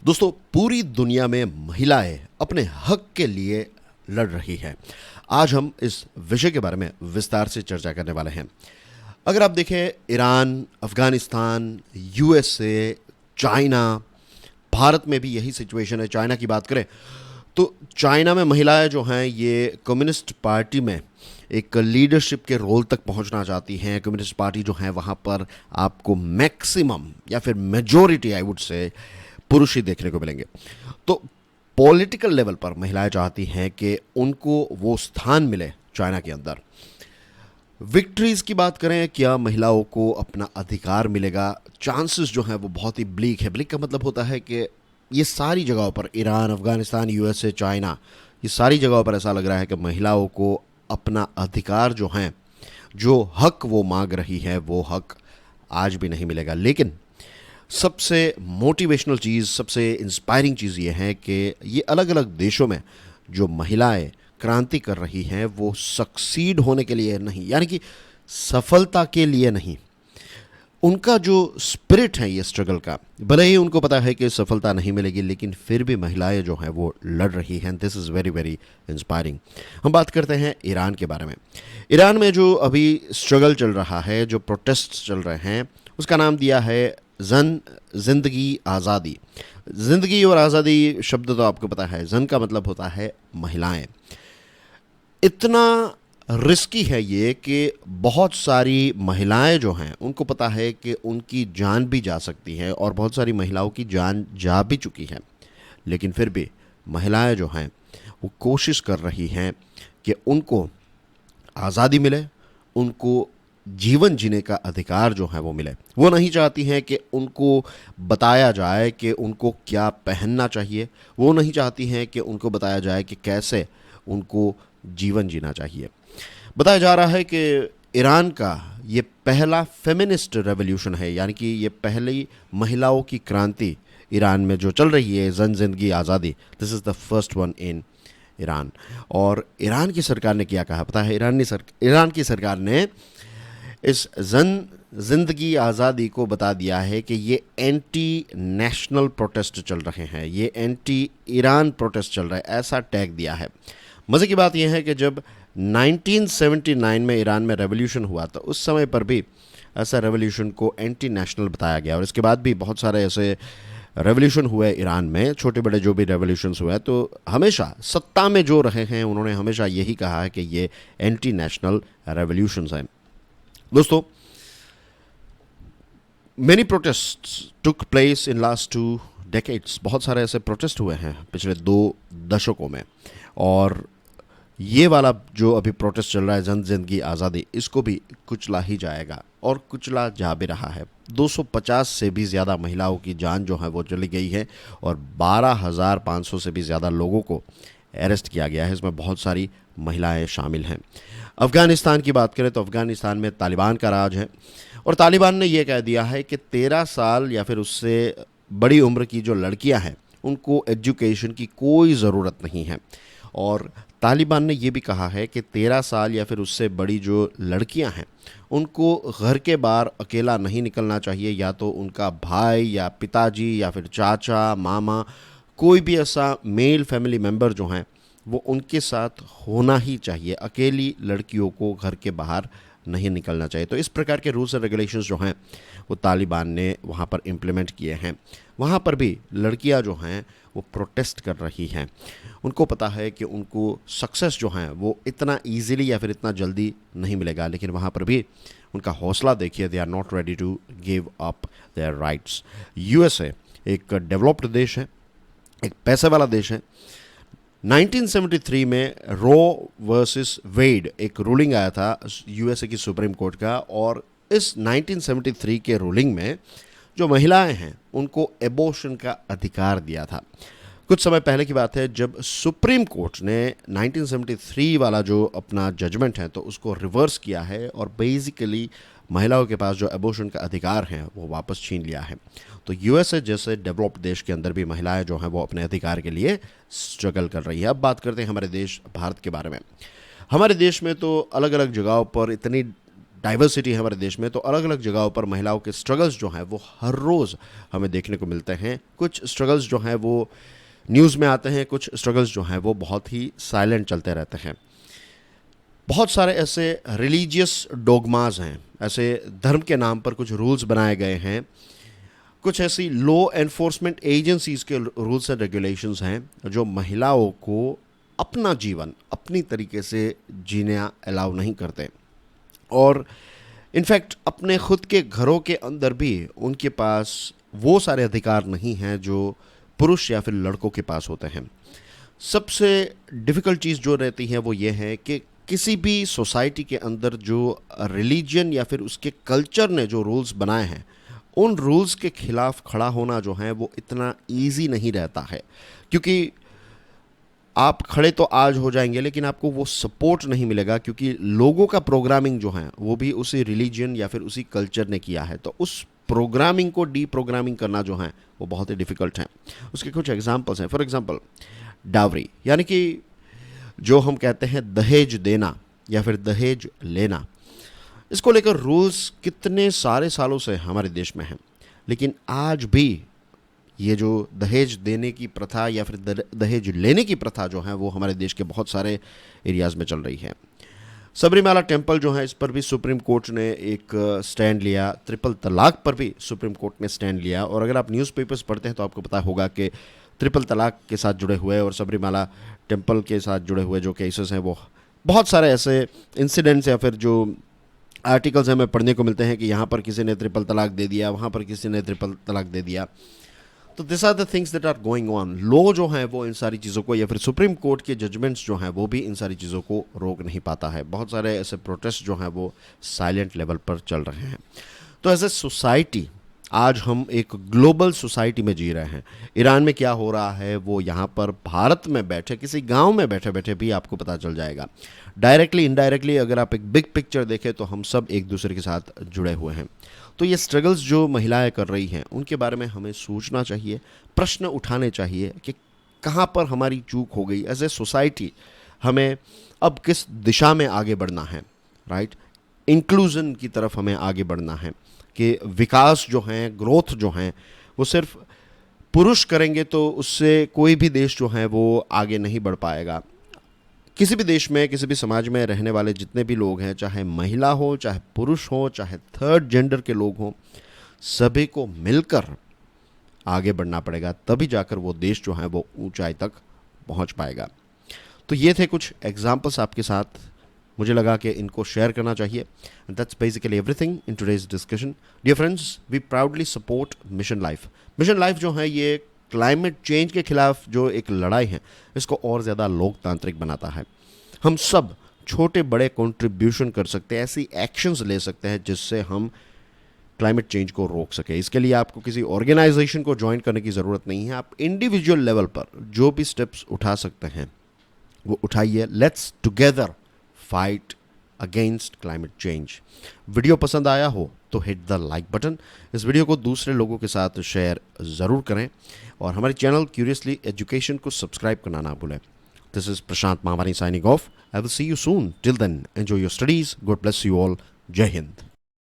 दोस्तों, पूरी दुनिया में महिलाएं अपने हक के लिए लड़ रही हैं। आज हम इस विषय के बारे में विस्तार से चर्चा करने वाले हैं। अगर आप देखें, Iran, Afghanistan, USA, China, Bharat में भी यही सिचुएशन है। चाइना की बात करें तो चाइना में महिलाएं जो हैं ये कम्युनिस्ट पार्टी में एक लीडरशिप के रोल तक पहुंचना चाहती हैं। कम्युनिस्ट पार्टी जो है वहाँ पर आपको मैक्सिमम या फिर मेजॉरिटी आई वुड से पुरुष ही देखने को मिलेंगे। तो पॉलिटिकल लेवल पर महिलाएं चाहती हैं कि उनको वो स्थान मिले चाइना के अंदर। विक्ट्रीज की बात करें, क्या महिलाओं को अपना अधिकार मिलेगा? चांसेस जो हैं वो बहुत ही ब्लीक है। ब्लीक का मतलब होता है कि ये सारी जगहों पर, ईरान, अफगानिस्तान, यूएसए, चाइना, ये सारी जगहों पर ऐसा लग रहा है कि महिलाओं को अपना अधिकार जो हैं, जो हक वो मांग रही है, वो हक आज भी नहीं मिलेगा। लेकिन सबसे मोटिवेशनल चीज़, सबसे इंस्पायरिंग चीज़ ये है कि ये अलग अलग देशों में जो महिलाएं क्रांति कर रही हैं वो सक्सीड होने के लिए नहीं, यानी कि सफलता के लिए नहीं। उनका जो स्पिरिट है ये स्ट्रगल का, भले ही उनको पता है कि सफलता नहीं मिलेगी, लेकिन फिर भी महिलाएं जो हैं वो लड़ रही हैं। This is very very inspiring. हम बात करते हैं ईरान के बारे में। ईरान में जो अभी स्ट्रगल चल रहा है, जो प्रोटेस्ट चल रहे हैं, उसका नाम दिया है जन जिंदगी आज़ादी। जिंदगी और आज़ादी शब्द तो आपको पता है, जन का मतलब होता है महिलाएं। इतना रिस्की है ये कि बहुत सारी महिलाएं जो हैं उनको पता है कि उनकी जान भी जा सकती है, और बहुत सारी महिलाओं की जान जा भी चुकी है। लेकिन फिर भी महिलाएं जो हैं वो कोशिश कर रही हैं कि उनको आज़ादी मिले, उनको जीवन जीने का अधिकार जो है वो मिले। वो नहीं चाहती हैं कि उनको बताया जाए कि उनको क्या पहनना चाहिए। वो नहीं चाहती हैं कि उनको बताया जाए कि कैसे उनको जीवन जीना चाहिए। बताया जा रहा है कि ईरान का ये पहला फेमिनिस्ट रेवोल्यूशन है, यानी कि ये पहली महिलाओं की क्रांति ईरान में जो चल रही है, जन जिंदगी आज़ादी, this is the first one in Iran. और ईरान की सरकार ने क्या कहा पता है? ईरान की सरकार ने इस जन जिंदगी आज़ादी को बता दिया है कि ये एंटी नेशनल प्रोटेस्ट चल रहे हैं, ये एंटी ईरान प्रोटेस्ट चल रहा है, ऐसा टैग दिया है। मज़े की बात यह है कि जब 1979 में ईरान में रेवोल्यूशन हुआ तो उस समय पर भी ऐसा रेवोल्यूशन को एंटी नेशनल बताया गया, और इसके बाद भी बहुत सारे ऐसे रेवोल्यूशन हुए ईरान में, छोटे बड़े जो भी रेवोल्यूशंस हुए, तो हमेशा सत्ता में जो रहे हैं उन्होंने हमेशा यही कहा है कि ये एंटी नेशनल रेवोल्यूशंस हैं। दोस्तों, many protests took place in last 2 decades. बहुत सारे ऐसे प्रोटेस्ट हुए हैं पिछले 2 दशकों में, और ये वाला जो अभी प्रोटेस्ट चल रहा है, जन जिंदगी आज़ादी, इसको भी कुचला ही जाएगा, और कुचला जा भी रहा है। 250 से भी ज़्यादा महिलाओं की जान जो है वो चली गई है, और 12,500 से भी ज़्यादा लोगों को अरेस्ट किया गया है। इसमें बहुत सारी महिलाएं शामिल हैं। अफ़गानिस्तान की बात करें तो अफ़गानिस्तान में तालिबान का राज है, और तालिबान ने यह कह दिया है कि 13 साल या फिर उससे बड़ी उम्र की जो लड़कियां हैं उनको एजुकेशन की कोई ज़रूरत नहीं है। और तालिबान ने यह भी कहा है कि 13 साल या फिर उससे बड़ी जो लड़कियां हैं उनको घर के बाहर अकेला नहीं निकलना चाहिए, या तो उनका भाई या पिताजी या फिर चाचा, मामा, कोई भी ऐसा मेल फैमिली मेम्बर जो हैं वो उनके साथ होना ही चाहिए। अकेली लड़कियों को घर के बाहर नहीं निकलना चाहिए। तो इस प्रकार के रूल्स एंड रेगुलेशंस जो हैं वो तालिबान ने वहाँ पर इम्प्लीमेंट किए हैं। वहाँ पर भी लड़कियाँ जो हैं वो प्रोटेस्ट कर रही हैं। उनको पता है कि उनको सक्सेस जो हैं वो इतना ईजीली या फिर इतना जल्दी नहीं मिलेगा, लेकिन वहाँ पर भी उनका हौसला देखिए, they are not ready to give up their rights. USA एक डेवलप्ड देश है, एक पैसे वाला देश है। 1973 में रो वर्सेस वेड एक रूलिंग आया था यूएसए की सुप्रीम कोर्ट का, और इस 1973 के रूलिंग में जो महिलाएं हैं उनको एबॉर्शन का अधिकार दिया था। कुछ समय पहले की बात है जब सुप्रीम कोर्ट ने 1973 वाला जो अपना जजमेंट है तो उसको रिवर्स किया है, और बेसिकली महिलाओं के पास जो एबॉर्शन का अधिकार है वो वापस छीन लिया है। तो यूएसए जैसे डेवलप्ड देश के अंदर भी महिलाएं जो हैं वो अपने अधिकार के लिए स्ट्रगल कर रही है। अब बात करते हैं हमारे देश भारत के बारे में। हमारे देश में तो अलग अलग जगहों पर इतनी डाइवर्सिटी है हमारे देश में, तो अलग अलग जगहों पर महिलाओं के स्ट्रगल्स जो हैं वो हर रोज़ हमें देखने को मिलते हैं। कुछ स्ट्रगल्स जो हैं वो न्यूज़ में आते हैं, कुछ स्ट्रगल्स जो हैं वो बहुत ही साइलेंट चलते रहते हैं। बहुत सारे ऐसे रिलीजियस डोगमाज हैं, ऐसे धर्म के नाम पर कुछ रूल्स बनाए गए हैं, कुछ ऐसी लॉ एनफोर्समेंट एजेंसीज़ के रूल्स एंड रेगुलेशंस हैं जो महिलाओं को अपना जीवन अपनी तरीके से जीना अलाउ नहीं करते, और इनफैक्ट अपने खुद के घरों के अंदर भी उनके पास वो सारे अधिकार नहीं हैं जो पुरुष या फिर लड़कों के पास होते हैं। सबसे डिफ़िकल्ट चीज़ जो रहती है वो ये है कि किसी भी सोसाइटी के अंदर जो रिलीजन या फिर उसके कल्चर ने जो रूल्स बनाए हैं, उन रूल्स के खिलाफ खड़ा होना जो है वो इतना ईजी नहीं रहता है, क्योंकि आप खड़े तो आज हो जाएंगे लेकिन आपको वो सपोर्ट नहीं मिलेगा, क्योंकि लोगों का प्रोग्रामिंग जो है वो भी उसी रिलीजन या फिर उसी कल्चर ने किया है। तो उस प्रोग्रामिंग को डी प्रोग्रामिंग करना जो है वो बहुत ही डिफ़िकल्ट है। उसके कुछ एग्जांपल्स हैं। फॉर एग्जांपल डावरी, यानी कि जो हम कहते हैं दहेज देना या फिर दहेज लेना, इसको लेकर रूल्स कितने सारे सालों से हमारे देश में हैं, लेकिन आज भी ये जो दहेज देने की प्रथा या फिर दहेज लेने की प्रथा जो है वो हमारे देश के बहुत सारे एरियाज़ में चल रही है। सबरीमाला टेम्पल जो है, इस पर भी सुप्रीम कोर्ट ने एक स्टैंड लिया। ट्रिपल तलाक पर भी सुप्रीम कोर्ट ने स्टैंड लिया, और अगर आप न्यूज़पेपर्स पढ़ते हैं तो आपको पता होगा कि ट्रिपल तलाक के साथ जुड़े हुए और सबरीमाला टेम्पल के साथ जुड़े हुए जो केसेस हैं वो बहुत सारे ऐसे इंसिडेंट्स या फिर जो आर्टिकल्स हमें पढ़ने को मिलते हैं कि यहाँ पर किसी ने ट्रिपल तलाक दे दिया, वहाँ पर किसी ने ट्रिपल तलाक दे दिया। तो this are the things that are going on. Law जो है वो इन सारी चीज़ों को, या फिर सुप्रीम कोर्ट के जजमेंट्स जो हैं वो भी इन सारी चीज़ों को रोक नहीं पाता है। बहुत सारे ऐसे प्रोटेस्ट जो हैं वो साइलेंट लेवल पर चल रहे हैं। तो एज ए सोसाइटी आज हम एक ग्लोबल सोसाइटी में जी रहे हैं। ईरान में क्या हो रहा है वो यहाँ पर भारत में बैठे किसी गांव में बैठे बैठे भी आपको पता चल जाएगा। डायरेक्टली इनडायरेक्टली अगर आप एक बिग पिक्चर देखें तो हम सब एक दूसरे के साथ जुड़े हुए हैं। तो ये स्ट्रगल्स जो महिलाएं कर रही हैं उनके बारे में हमें सोचना चाहिए, प्रश्न उठाने चाहिए कि कहाँ पर हमारी चूक हो गई। एज ए सोसाइटी हमें अब किस दिशा में आगे बढ़ना है, राइट? इंक्लूजन की तरफ हमें आगे बढ़ना है कि विकास जो हैं, ग्रोथ जो हैं, वो सिर्फ पुरुष करेंगे तो उससे कोई भी देश जो है वो आगे नहीं बढ़ पाएगा। किसी भी देश में, किसी भी समाज में रहने वाले जितने भी लोग हैं, चाहे महिला हो, चाहे पुरुष हो, चाहे थर्ड जेंडर के लोग हों, सभी को मिलकर आगे बढ़ना पड़ेगा, तभी जाकर वो देश जो है वो ऊंचाई तक पहुंच पाएगा। तो ये थे कुछ एग्जाम्पल्स आपके साथ, मुझे लगा कि इनको शेयर करना चाहिए। And that's basically everything in today's discussion. Dear friends, we proudly support mission life. Mission life जो है ये क्लाइमेट चेंज के खिलाफ जो एक लड़ाई है इसको और ज़्यादा लोकतांत्रिक बनाता है। हम सब छोटे बड़े कंट्रीब्यूशन कर सकते हैं, ऐसी एक्शंस ले सकते हैं जिससे हम क्लाइमेट चेंज को रोक सके। इसके लिए आपको किसी ऑर्गेनाइजेशन को ज्वाइन करने की ज़रूरत नहीं है। आप इंडिविजुअल लेवल पर जो भी स्टेप्स उठा सकते हैं वो उठाइए। Let's together fight against climate change. Video पसंद आया हो तो हिट द लाइक बटन। इस वीडियो को दूसरे लोगों के साथ शेयर ज़रूर करें और हमारे चैनल क्यूरियसली एजुकेशन को सब्सक्राइब करना ना भूलें। This is Prashant Mamani signing off. I will see you soon. Till then enjoy your studies. God bless you all. जय हिंद।